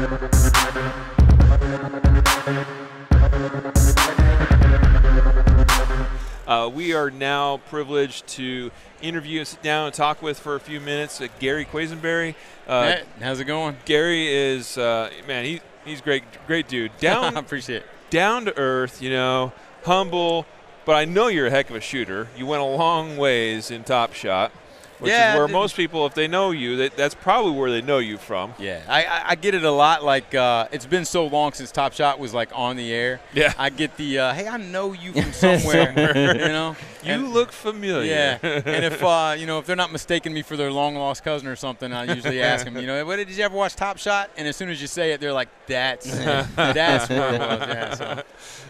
We are now privileged to interview and sit down and talk with for a few minutes Gary Quesenberry. Hey, how's it going? Gary is, man, he's great dude. I appreciate it. Down to earth, you know, humble, but I know you're a heck of a shooter. You went a long ways in Top Shot, which is where most people, if they know you, that's probably where they know you from. Yeah, I get it a lot. Like, it's been so long since Top Shot was, like, on the air. Yeah. I get the, hey, I know you from somewhere, you know. You look familiar. Yeah, and if, you know, if they're not mistaking me for their long-lost cousin or something, I usually ask them, you know, did you ever watch Top Shot? And as soon as you say it, they're like, that's where it was. Yeah, so.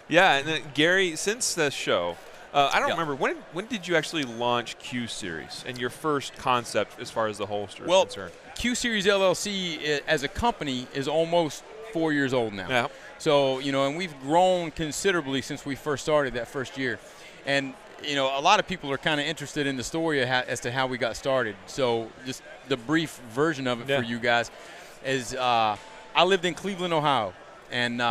Yeah, and then, Gary, since the show, I don't remember, when did you actually launch Q Series and your first concept as far as the holster is concerned? Q Series LLC as a company is almost 4 years old now. Yeah. So, you know, and we've grown considerably since we first started that first year. And, you know, a lot of people are kind of interested in the story as to how we got started. So just the brief version of it for you guys is I lived in Cleveland, Ohio, and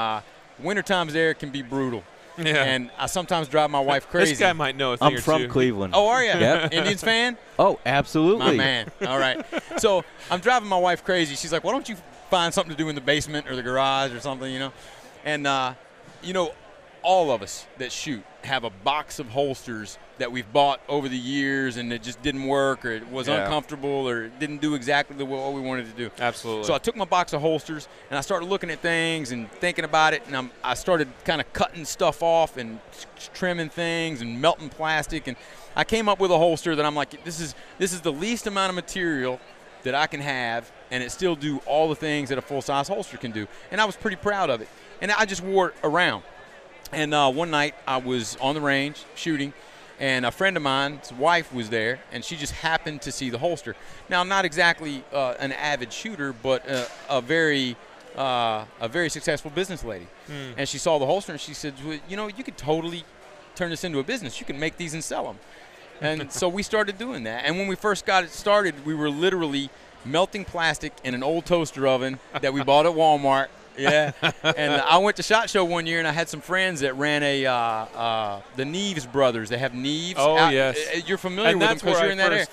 winter times there can be brutal. Yeah. And I sometimes drive my wife crazy. This guy might know a thing or two. I'm from Cleveland. Oh, are you? Yep. Indians fan? Oh, absolutely. My man. All right. So I'm driving my wife crazy. She's like, why don't you find something to do in the basement or the garage or something, you know? And, you know, all of us that shoot have a box of holsters that we've bought over the years and it just didn't work or it was uncomfortable or it didn't do exactly what we wanted to do. Absolutely. So I took my box of holsters and I started looking at things and thinking about it, and I started kind of cutting stuff off and trimming things and melting plastic, and I came up with a holster that I'm like, this is the least amount of material that I can have and it still do all the things that a full-size holster can do. And I was pretty proud of it. And I just wore it around. And one night I was on the range shooting, and a friend of mine's wife was there, and she just happened to see the holster. Now, not exactly an avid shooter, but a very successful business lady. And she saw the holster, and she said, well, you know, you could totally turn this into a business. You can make these and sell them. And so we started doing that. And when we first got it started, we were literally melting plastic in an old toaster oven that we bought at Walmart. Yeah, and I went to SHOT Show one year, and I had some friends that ran the Neves brothers. They have Neves. Oh, yes. You're familiar with them because you're in that area.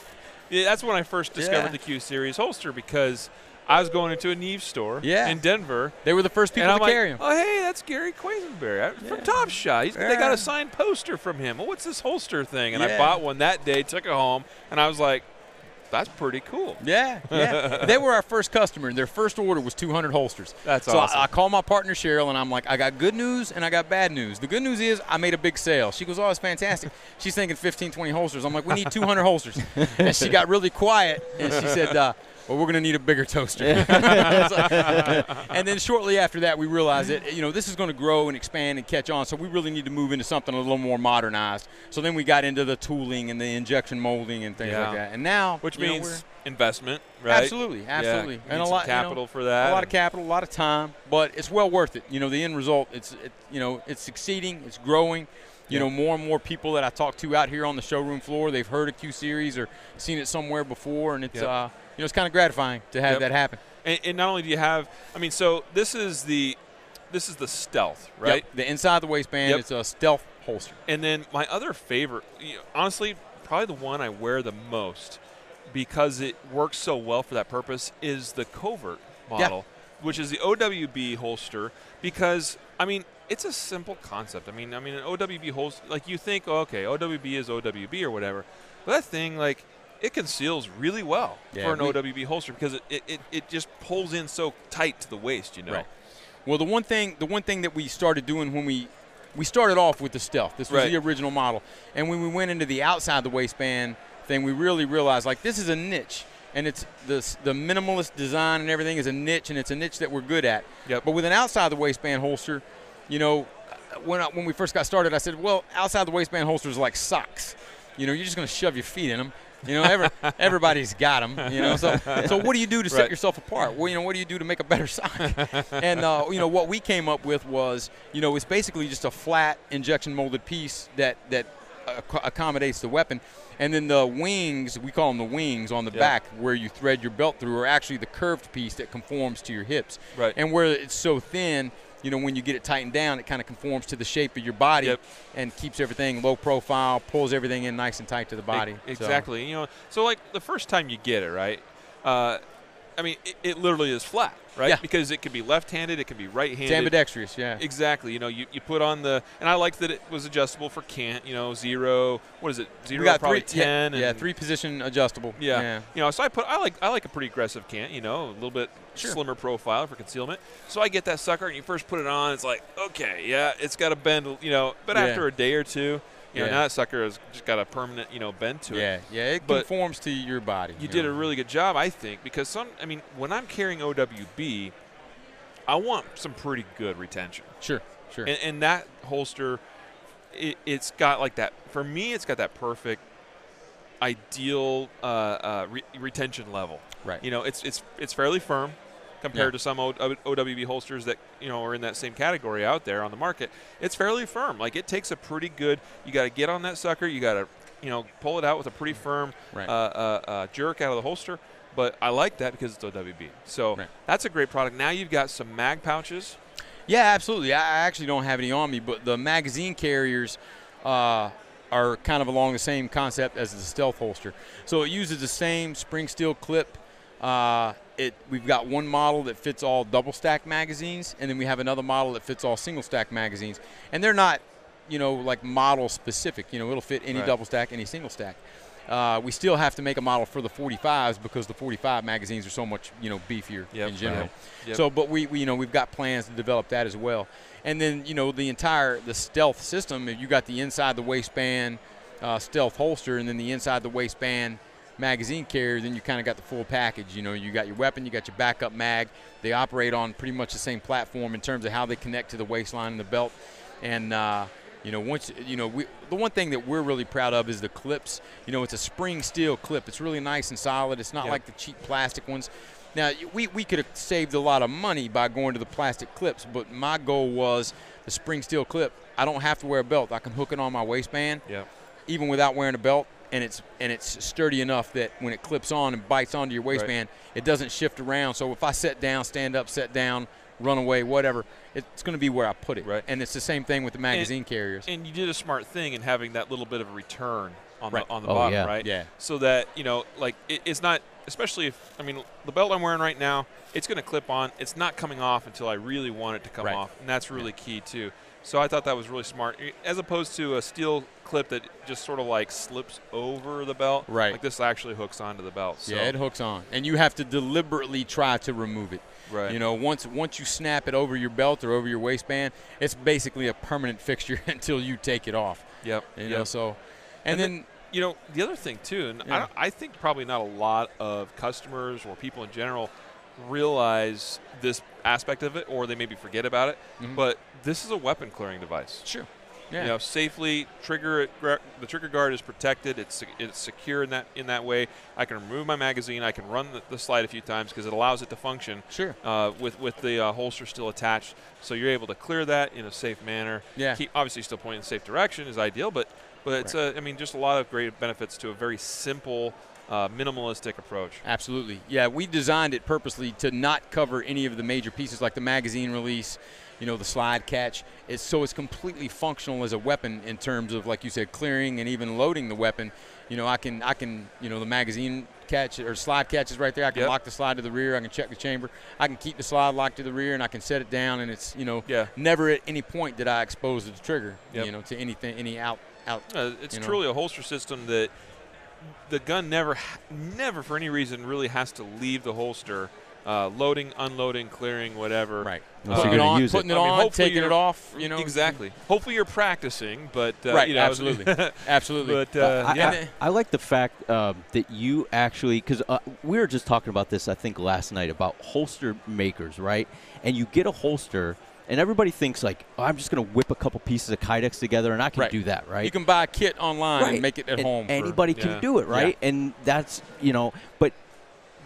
Yeah, that's when I first discovered the Q Series holster, because I was going into a Neves store in Denver. They were the first people to carry them. Oh, hey, that's Gary Quesenberry from Top Shot. They got a signed poster from him. Well, what's this holster thing? And I bought one that day, took it home, and I was like, that's pretty cool. Yeah, yeah. They were our first customer, and their first order was 200 holsters. That's awesome. So I called my partner, Cheryl, and I'm like, I got good news and I got bad news. The good news is I made a big sale. She goes, oh, it's fantastic. She's thinking 15, 20 holsters. I'm like, we need 200 holsters. And she got really quiet, and she said, well, we're going to need a bigger toaster. And then shortly after that, we realized that, you know, this is going to grow and expand and catch on, so we really need to move into something a little more modernized. So then we got into the tooling and the injection molding and things like that. And now, which means investment, right? Absolutely, absolutely. Yeah, and a lot of capital for that. A lot of capital, a lot of time, but it's well worth it. You know, the end result, you know, it's succeeding, it's growing. You know, more and more people that I talk to out here on the showroom floor, they've heard of Q Series or seen it somewhere before, and it's you know, it's kind of gratifying to have that happen. And not only do you have, I mean, so this is the stealth, right? Yep. The inside the waistband, it's a stealth holster. And then my other favorite, honestly, probably the one I wear the most because it works so well for that purpose, is the covert model, which is the OWB holster, because, I mean, it's a simple concept. I mean, an OWB holster, like you think, oh, okay, OWB is OWB or whatever, but that thing, like, it conceals really well for an OWB holster because it just pulls in so tight to the waist, you know. Right. Well, the one thing that we started doing when we started off with the stealth. This was the original model, and when we went into the outside the waistband thing, we really realized, like, this is a niche, and it's the minimalist design and everything is a niche, and it's a niche that we're good at. Yep. But with an outside the waistband holster, you know, when we first got started, I said, well, outside the waistband holsters are like socks. You know, you're just going to shove your feet in them. You know, everybody's got them. You know, so what do you do to set yourself apart? Well, you know, what do you do to make a better sock? And you know, what we came up with was, you know, it's basically just a flat injection molded piece that accommodates the weapon. And then the wings, we call them the wings on the back, where you thread your belt through, are actually the curved piece that conforms to your hips. Right. And where it's so thin, you know, when you get it tightened down, it kind of conforms to the shape of your body and keeps everything low profile, pulls everything in nice and tight to the body. Exactly. So. You know, so like the first time you get it, right? I mean, it literally is flat, right? Yeah. Because it can be left-handed, it can be right-handed. It's ambidextrous, yeah. Exactly. You know, you put on the – and I liked that it was adjustable for cant, you know, 0 – what is it? 0, we got probably 3, 10. Yeah, 3-position adjustable. Yeah. You know, so I like a pretty aggressive cant, you know, a little bit slimmer profile for concealment. So I get that sucker, and you first put it on, it's like, okay, yeah, it's got to bend, you know. But after a day or two – you know, now that sucker has just got a permanent, you know, bend to it. Yeah, it conforms to your body. You did a really good job, I think, because when I'm carrying OWB, I want some pretty good retention. Sure. And that holster, it's got like that. For me, it's got that perfect, ideal retention level. Right. You know, it's fairly firm compared to some OWB holsters that, you know, are in that same category out there on the market. It's fairly firm. Like, it takes a pretty good – you got to get on that sucker. You got to, you know, pull it out with a pretty firm jerk out of the holster. But I like that because it's OWB. So that's a great product. Now you've got some mag pouches. Yeah, absolutely. I actually don't have any on me, but the magazine carriers are kind of along the same concept as the stealth holster. So it uses the same spring steel clip. We've got one model that fits all double stack magazines, and then we have another model that fits all single stack magazines. And they're not, you know, like model specific. You know, it'll fit any double stack, any single stack. We still have to make a model for the 45s because the 45 magazines are so much, you know, beefier in general. So, but we've got plans to develop that as well. And then, you know, the stealth system, you got the inside the waistband stealth holster, and then the inside the waistband magazine carrier, then you kind of got the full package. You know, you got your weapon, you got your backup mag. They operate on pretty much the same platform in terms of how they connect to the waistline and the belt. And you know, once the one thing that we're really proud of is the clips. You know, it's a spring steel clip. It's really nice and solid. It's not like the cheap plastic ones. Now, we could have saved a lot of money by going to the plastic clips, but my goal was the spring steel clip. I don't have to wear a belt. I can hook it on my waistband, even without wearing a belt. And it's sturdy enough that when it clips on and bites onto your waistband, it doesn't shift around. So if I sit down, stand up, sit down, run away, whatever, it's going to be where I put it. Right. And it's the same thing with the magazine carriers. And you did a smart thing in having that little bit of a return on the bottom, right? Yeah. So that, you know, like it's not, especially if, I mean, the belt I'm wearing right now, it's going to clip on. It's not coming off until I really want it to come off, and that's really key too. So I thought that was really smart, as opposed to a steel clip that just sort of like slips over the belt. Right. Like this actually hooks onto the belt. So. Yeah, it hooks on, and you have to deliberately try to remove it. Right. You know, once you snap it over your belt or over your waistband, it's basically a permanent fixture until you take it off. Yep. You know, so, and then you know, the other thing too, and I think probably not a lot of customers or people in general realize this aspect of it, or they maybe forget about it, but this is a weapon clearing device. Sure. Yeah. You know, safely the trigger guard is protected. It's secure in that way. I can remove my magazine. I can run the slide a few times because it allows it to function. Sure. With the holster still attached, so you're able to clear that in a safe manner. Yeah. Obviously, still pointing in the safe direction is ideal, but it's I mean, just a lot of great benefits to a very simple, minimalistic approach. Absolutely. Yeah, we designed it purposely to not cover any of the major pieces like the magazine release, you know, the slide catch. So it's completely functional as a weapon in terms of, like you said, clearing and even loading the weapon. You know, I can you know, the magazine catch or slide catch is right there. I can lock the slide to the rear. I can check the chamber. I can keep the slide locked to the rear, and I can set it down, and it's, you know, never at any point did I expose the trigger, you know, to anything, any out. It's truly a holster system that the gun never for any reason really has to leave the holster. Loading, unloading, clearing, whatever. Right. Putting it on, taking it off. You know, exactly. Hopefully you're practicing, but right, you know, absolutely, absolutely. But I like the fact that you actually, because we were just talking about this, I think last night, about holster makers, right? And you get a holster, and everybody thinks like, oh, I'm just going to whip a couple pieces of Kydex together, and I can do that, right? You can buy a kit online and make it at home. Anybody can do it, right? Yeah. And that's, you know, but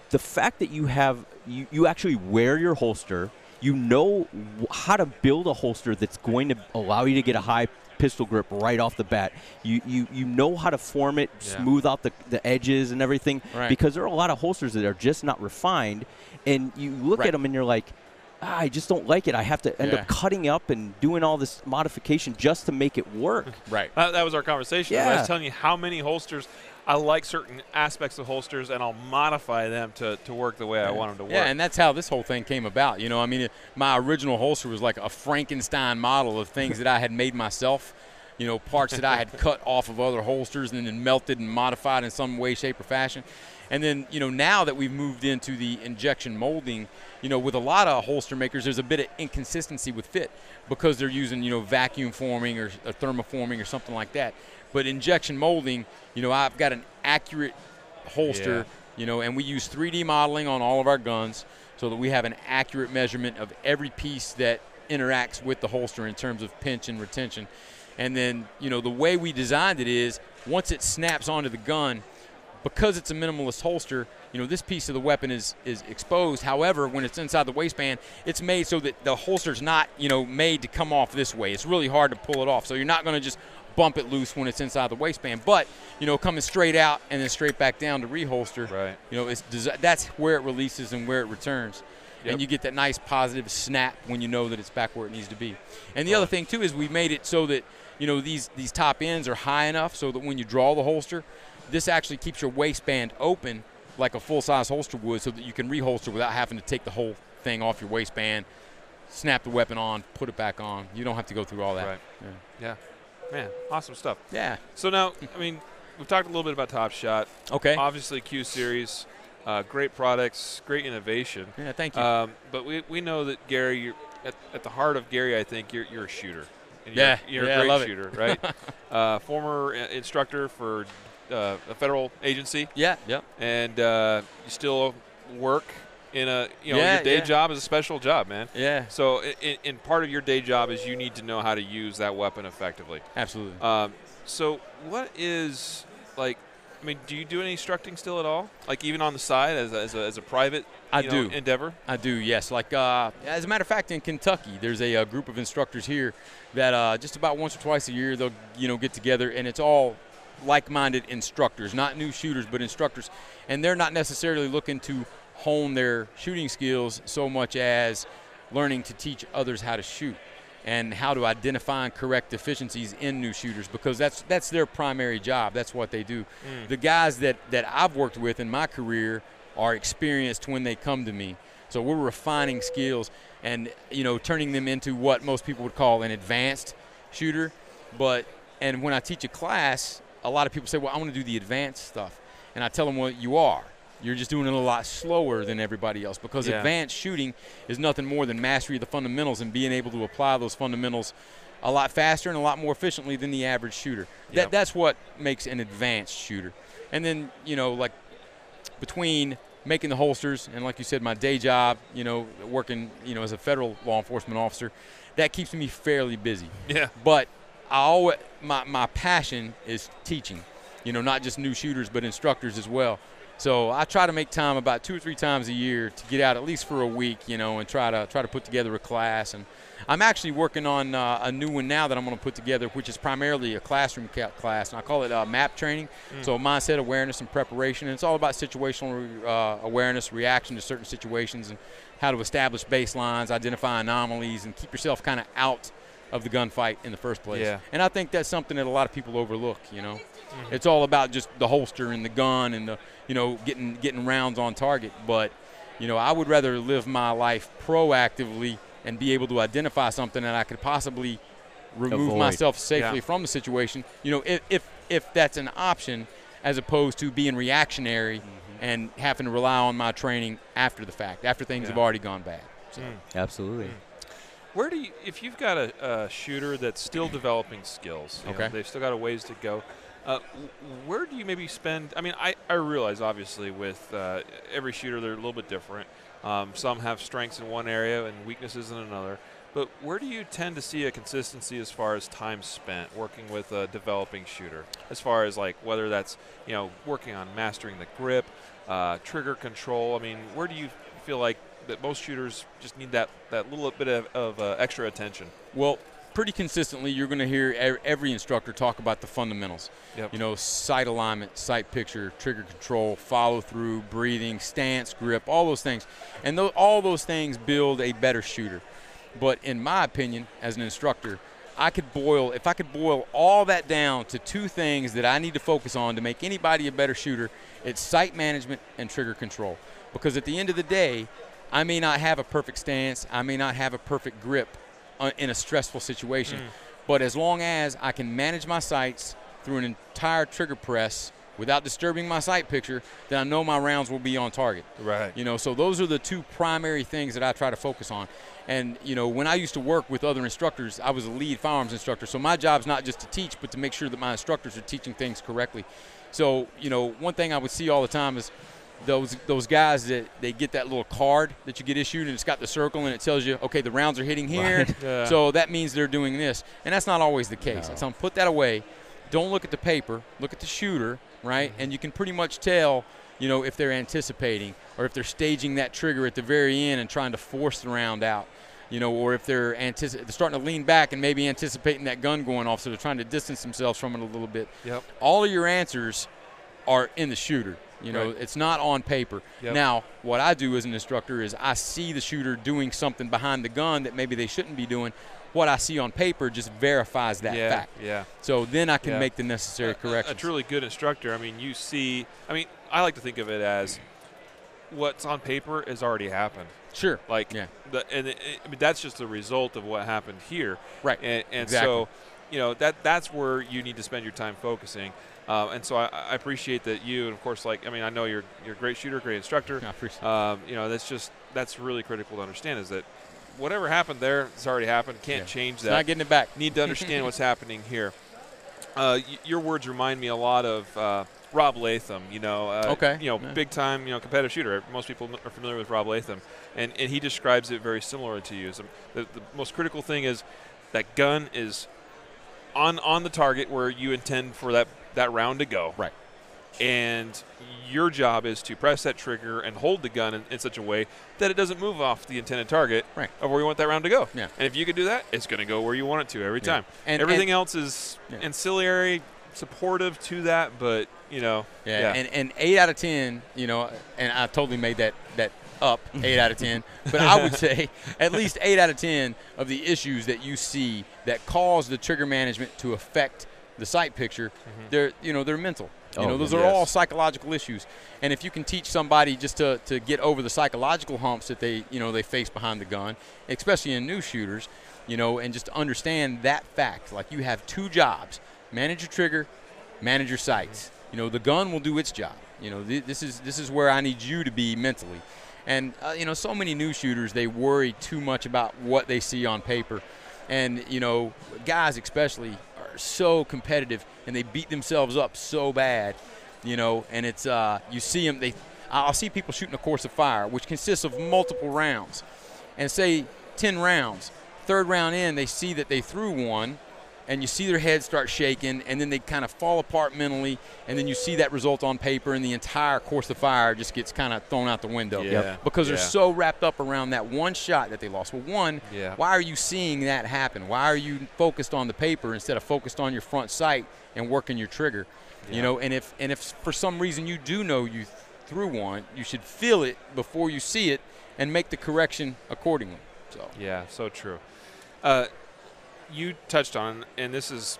the fact that you have, you actually wear your holster, you know how to build a holster that's going to allow you to get a high pistol grip right off the bat. You know how to form it, smooth out the edges and everything, because there are a lot of holsters that are just not refined, and you look at them and you're like, I just don't like it. I have to end up cutting up and doing all this modification just to make it work. Right. That was our conversation. Yeah. I was telling you how many holsters, I like certain aspects of holsters, and I'll modify them to work the way I want them to work. Yeah, and that's how this whole thing came about. You know, I mean, my original holster was like a Frankenstein model of things that I had made myself. You know, parts that I had cut off of other holsters and then melted and modified in some way, shape, or fashion. And then, you know, now that we've moved into the injection molding, you know, with a lot of holster makers, there's a bit of inconsistency with fit because they're using, you know, vacuum forming or thermoforming or something like that. But injection molding, you know, I've got an accurate holster, you know, and we use 3D modeling on all of our guns so that we have an accurate measurement of every piece that interacts with the holster in terms of pinch and retention. And then, you know, the way we designed it is once it snaps onto the gun, because it's a minimalist holster, you know, this piece of the weapon is exposed. However, when it's inside the waistband, it's made so that the holster's not, you know, made to come off this way. It's really hard to pull it off. So you're not going to just bump it loose when it's inside the waistband. But, you know, coming straight out and then straight back down to reholster, you know, that's where it releases and where it returns. And you get that nice positive snap when you know that it's back where it needs to be. And the other thing, too, is we made it so that, you know, these top ends are high enough so that when you draw the holster, this actually keeps your waistband open like a full-size holster would so that you can reholster without having to take the whole thing off your waistband, snap the weapon on, put it back on. You don't have to go through all that. Right. Yeah. Man, awesome stuff. Yeah. So now, I mean, we've talked a little bit about Top Shot. Okay. Obviously, Q Series, great products, great innovation. Yeah, thank you. But we know that, Gary, you're at the heart of Gary, I think, you're a shooter. And you're a great shooter, right? Former instructor for a federal agency. Yeah. And you still work in a, you know, your day job is a special job, man. Yeah. So in part of your day job is you need to know how to use that weapon effectively. Absolutely. So what is, like, I mean, do you do any instructing still at all? Like even on the side as a private endeavor? I do, yes. Like as a matter of fact, in Kentucky, there's a group of instructors here that just about once or twice a year they'll, you know, get together, and it's all like-minded instructors, not new shooters, but instructors. And they're not necessarily looking to hone their shooting skills so much as learning to teach others how to shoot and how to identify and correct deficiencies in new shooters, because that's their primary job. That's what they do. The guys that I've worked with in my career are experienced when they come to me. So we're refining skills and, you know, turning them into what most people would call an advanced shooter. And when I teach a class, a lot of people say, well, I want to do the advanced stuff. And I tell them, well, you are. You're just doing it a lot slower than everybody else, because advanced shooting is nothing more than mastery of the fundamentals and being able to apply those fundamentals a lot faster and a lot more efficiently than the average shooter. That's what makes an advanced shooter. And then, you know, like between making the holsters and, like you said, my day job, you know, working, you know, as a federal law enforcement officer, that keeps me fairly busy. Yeah. But my passion is teaching, you know, not just new shooters but instructors as well. So I try to make time about 2 or 3 times a year to get out at least for a week, you know, and try to put together a class. And I'm actually working on a new one now that I'm going to put together, which is primarily a classroom class, and I call it MAP training. So mindset, awareness, and preparation. And it's all about situational awareness, reaction to certain situations, and how to establish baselines, identify anomalies, and keep yourself kind of out of the gunfight in the first place. Yeah. And I think that's something that a lot of people overlook, you know. It's all about just the holster and the gun and the, you know, getting rounds on target. But, you know, I would rather live my life proactively and be able to identify something that I could possibly remove myself safely from the situation, you know, if that's an option, as opposed to being reactionary and having to rely on my training after the fact, after things have already gone bad. So. Absolutely. Where do you, if you've got a shooter that's still developing skills, you know, they've still got a ways to go, where do you maybe spend? I mean, I realize obviously with every shooter they're a little bit different. Some have strengths in one area and weaknesses in another. But where do you tend to see a consistency as far as time spent working with a developing shooter? As far as like whether that's, you know, working on mastering the grip, trigger control. I mean, where do you feel like that most shooters just need that little bit of extra attention? Well, pretty consistently, you're going to hear every instructor talk about the fundamentals. Yep. You know, sight alignment, sight picture, trigger control, follow through, breathing, stance, grip, all those things. And all those things build a better shooter. But in my opinion, as an instructor, if I could boil all that down to 2 things that I need to focus on to make anybody a better shooter, it's sight management and trigger control. Because at the end of the day, I may not have a perfect stance, I may not have a perfect grip in a stressful situation. But as long as I can manage my sights through an entire trigger press without disturbing my sight picture, then I know my rounds will be on target. Right. You know, so those are the 2 primary things that I try to focus on. And, you know, when I used to work with other instructors, I was a lead firearms instructor. So my job's not just to teach, but to make sure that my instructors are teaching things correctly. So, you know, one thing I would see all the time is those guys that they get that little card that you get issued, and it's got the circle and it tells you, okay, the rounds are hitting here, Yeah. so that means they're doing this. And that's not always the case. No. I tell them, put that away. Don't look at the paper. Look at the shooter, right? And you can pretty much tell, you know, if they're anticipating or if they're staging that trigger at the very end and trying to force the round out, you know, or if they're starting to lean back and maybe anticipating that gun going off, so they're trying to distance themselves from it a little bit. Yep. All of your answers are in the shooter. You know, Right. It's not on paper. Yep. Now, what I do as an instructor is I see the shooter doing something behind the gun that maybe they shouldn't be doing. What I see on paper just verifies that fact. Yeah. So then I can Yeah. make the necessary corrections. A truly good instructor, I mean, I like to think of it as what's on paper has already happened. Sure. Like, Yeah. I mean, that's just the result of what happened here. Right. And Exactly. so, you know, that's where you need to spend your time focusing. And so I appreciate that you, and of course, like, I mean, I know you're a great shooter, great instructor. I appreciate it. You know, that's really critical to understand, is that whatever happened there, it's already happened. Can't change It's that. not getting it back. Need to understand what's happening here. Your words remind me a lot of Rob Latham. You know, Okay. You know, Yeah. big time, you know, competitive shooter. Most people are familiar with Rob Latham, and he describes it very similar to you. So the most critical thing is that gun is on the target where you intend for that round to go. Right. And your job is to press that trigger and hold the gun in such a way that it doesn't move off the intended target Right. of where you want that round to go. Yeah. And if you can do that, it's going to go where you want it to every Yeah. time. And everything else is Yeah. ancillary, supportive to that, but, you know. Yeah. And 8 out of 10, you know, and I totally made that up, 8 out of 10. But I would say at least 8 out of 10 of the issues that you see that cause the trigger management to affect the sight picture, they're mental. You know, those are all psychological issues. And if you can teach somebody just to get over the psychological humps that they face behind the gun, especially in new shooters, you know, and just understand that fact. Like, you have 2 jobs: manage your trigger, manage your sights. You know, the gun will do its job. You know, this is where I need you to be mentally. And you know, so many new shooters, they worry too much about what they see on paper. And, you know, guys especially are so competitive, and they beat themselves up so bad, you know, and it's you see them, I'll see people shooting a course of fire, which consists of multiple rounds, and say 10 rounds. 3rd round in, they see that they threw one, and you see their head start shaking, and then they kind of fall apart mentally, and then you see that result on paper, and the entire course of fire just gets kind of thrown out the window. Yeah. Because they're Yeah. so wrapped up around that one shot that they lost. Well, why are you seeing that happen? Why are you focused on the paper instead of focused on your front sight and working your trigger? Yeah. You know, and if for some reason you do know you threw one, you should feel it before you see it and make the correction accordingly. So Yeah, so true. You touched on, and this is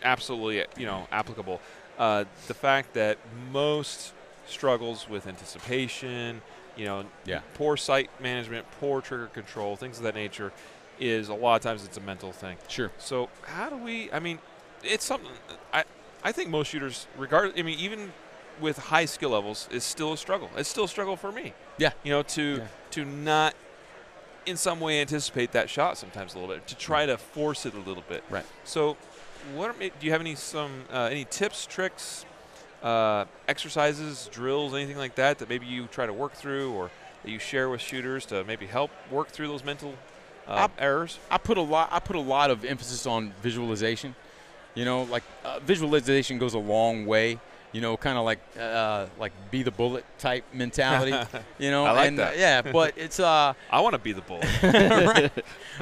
absolutely, you know, applicable, the fact that most struggles with anticipation, you know, poor sight management, poor trigger control, things of that nature, is a lot of times it's a mental thing. Sure. So how do we, I mean, it's something, I think most shooters, even with high skill levels, is still a struggle. It's still a struggle for me. Yeah. You know, to not in some way anticipate that shot sometimes a little bit, to try to force it a little bit. Right. So do you have any tips, tricks, exercises, drills, anything like that maybe you try to work through, or that you share with shooters to maybe help work through those mental errors? I put a lot of emphasis on visualization. You know, like visualization goes a long way. you know, kind of like be the bullet type mentality, you know. I like that. Yeah, but it's I want to be the bullet. right.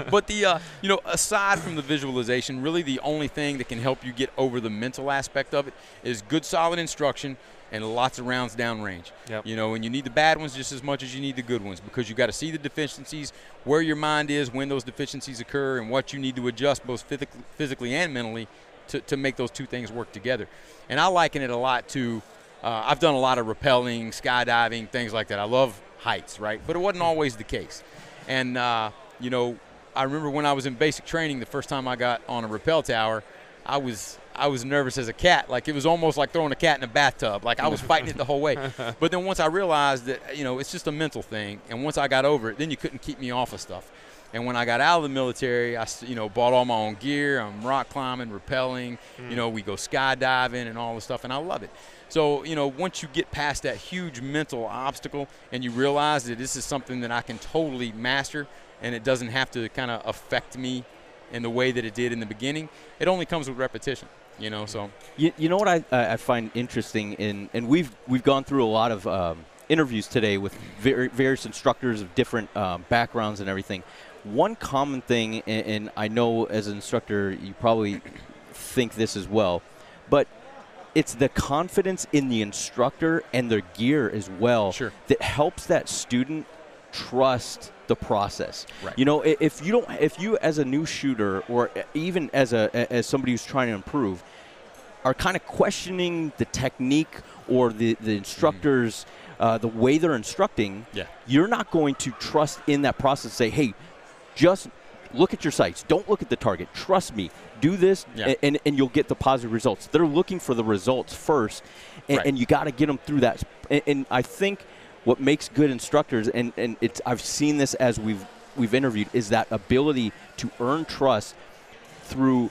But the you know, aside from the visualization, really the only thing that can help you get over the mental aspect of it is good solid instruction and lots of rounds downrange. Yep. You know, and you need the bad ones just as much as you need the good ones, because you got to see the deficiencies, where your mind is when those deficiencies occur, and what you need to adjust both physically and mentally to make those two things work together. And I liken it a lot to, I've done a lot of rappelling, skydiving, things like that. I love heights, right? But it wasn't always the case. And, you know, I remember when I was in basic training, the first time I got on a rappel tower, I was nervous as a cat. Like, it was almost like throwing a cat in a bathtub. Like, I was fighting it the whole way. But then once I realized that, you know, it's just a mental thing, and once I got over it, then you couldn't keep me off of stuff. And when I got out of the military, I, you know, bought all my own gear. I'm rock climbing, rappelling. You know, we go skydiving and all this stuff, and I love it. So, you know, once you get past that huge mental obstacle and you realize that this is something that I can totally master and it doesn't have to kind of affect me in the way that it did in the beginning, it only comes with repetition, you know. So you know what I find interesting and we've gone through a lot of interviews today with various instructors of different backgrounds and everything. One common thing, and I know as an instructor you probably think this as well, but it's the confidence in the instructor and their gear as well that helps that student trust the process. Right. You know, if you as a new shooter, or even as somebody who's trying to improve, are kind of questioning the technique or the instructors, the way they're instructing, you're not going to trust in that process. Say, hey, just look at your sights. Don't look at the target. Trust me. Do this, and you'll get the positive results. They're looking for the results first, and you got to get them through that. And I think what makes good instructors, and it's, I've seen this as we've interviewed, is that ability to earn trust through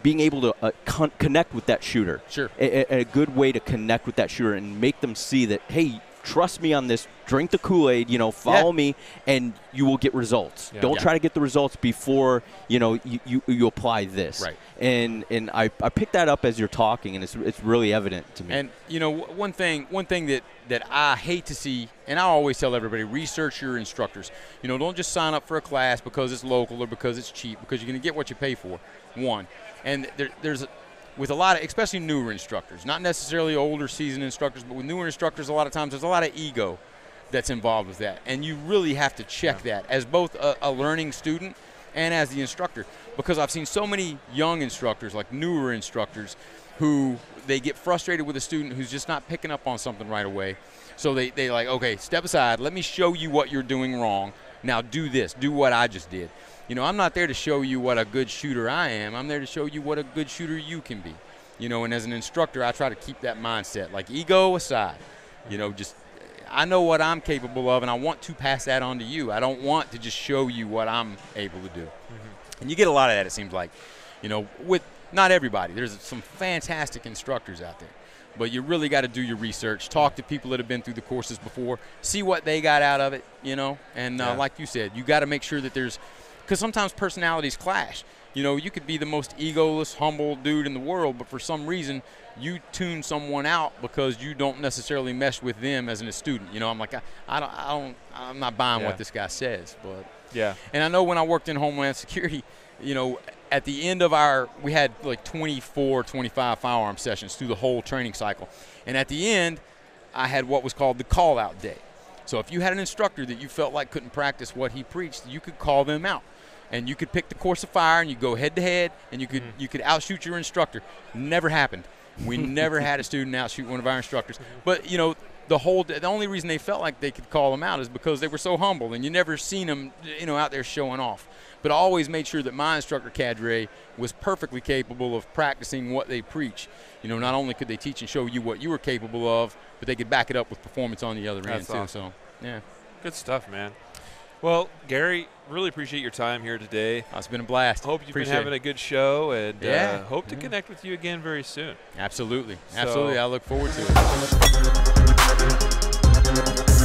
being able to connect with that shooter. Sure. A good way to connect with that shooter and make them see that, hey, trust me on this, drink the Kool-Aid, you know, follow me, and you will get results. Don't try to get the results before, you know, you apply this. Right. And I picked that up as you're talking, and it's really evident to me. And, you know, one thing that I hate to see, and I always tell everybody, research your instructors. You know, don't just sign up for a class because it's local or because it's cheap, because you're going to get what you pay for, one. And there's with a lot of, especially newer instructors, not necessarily older seasoned instructors, but with newer instructors, a lot of times there's a lot of ego that's involved with that. And you really have to check that as both a learning student and as the instructor, because I've seen so many young instructors, like newer instructors, who they get frustrated with a student who's just not picking up on something right away. So they like, okay, step aside, let me show you what you're doing wrong. Now do this, do what I just did. You know, I'm not there to show you what a good shooter I am. I'm there to show you what a good shooter you can be. You know, and as an instructor, I try to keep that mindset. Like, ego aside, you know, just I know what I'm capable of, and I want to pass that on to you. I don't want to just show you what I'm able to do. And you get a lot of that, it seems like, you know, with not everybody. There's some fantastic instructors out there. But you really got to do your research, talk to people that have been through the courses before, see what they got out of it, you know. And like you said, you got to make sure that there's – because sometimes personalities clash. You know, you could be the most egoless, humble dude in the world, but for some reason you tune someone out because you don't necessarily mesh with them as a student. You know, I'm like, I'm not buying what this guy says. But and I know when I worked in Homeland Security, you know, at the end of we had like 24, 25 firearm sessions through the whole training cycle. And at the end, I had what was called the call-out day. So if you had an instructor that you felt like couldn't practice what he preached, you could call them out. And you could pick the course of fire, and you go head-to-head, and you could outshoot your instructor. Never happened. We never had a student outshoot one of our instructors. But, you know, the only reason they felt like they could call them out is because they were so humble, and you never seen them, you know, out there showing off. But I always made sure that my instructor cadre was perfectly capable of practicing what they preach. You know, not only could they teach and show you what you were capable of, but they could back it up with performance on the other end, too. So, yeah. Good stuff, man. Well, Gary, really appreciate your time here today. It's been a blast. Hope you've been having a good show, and hope to connect with you again very soon. Absolutely. Absolutely. I look forward to it.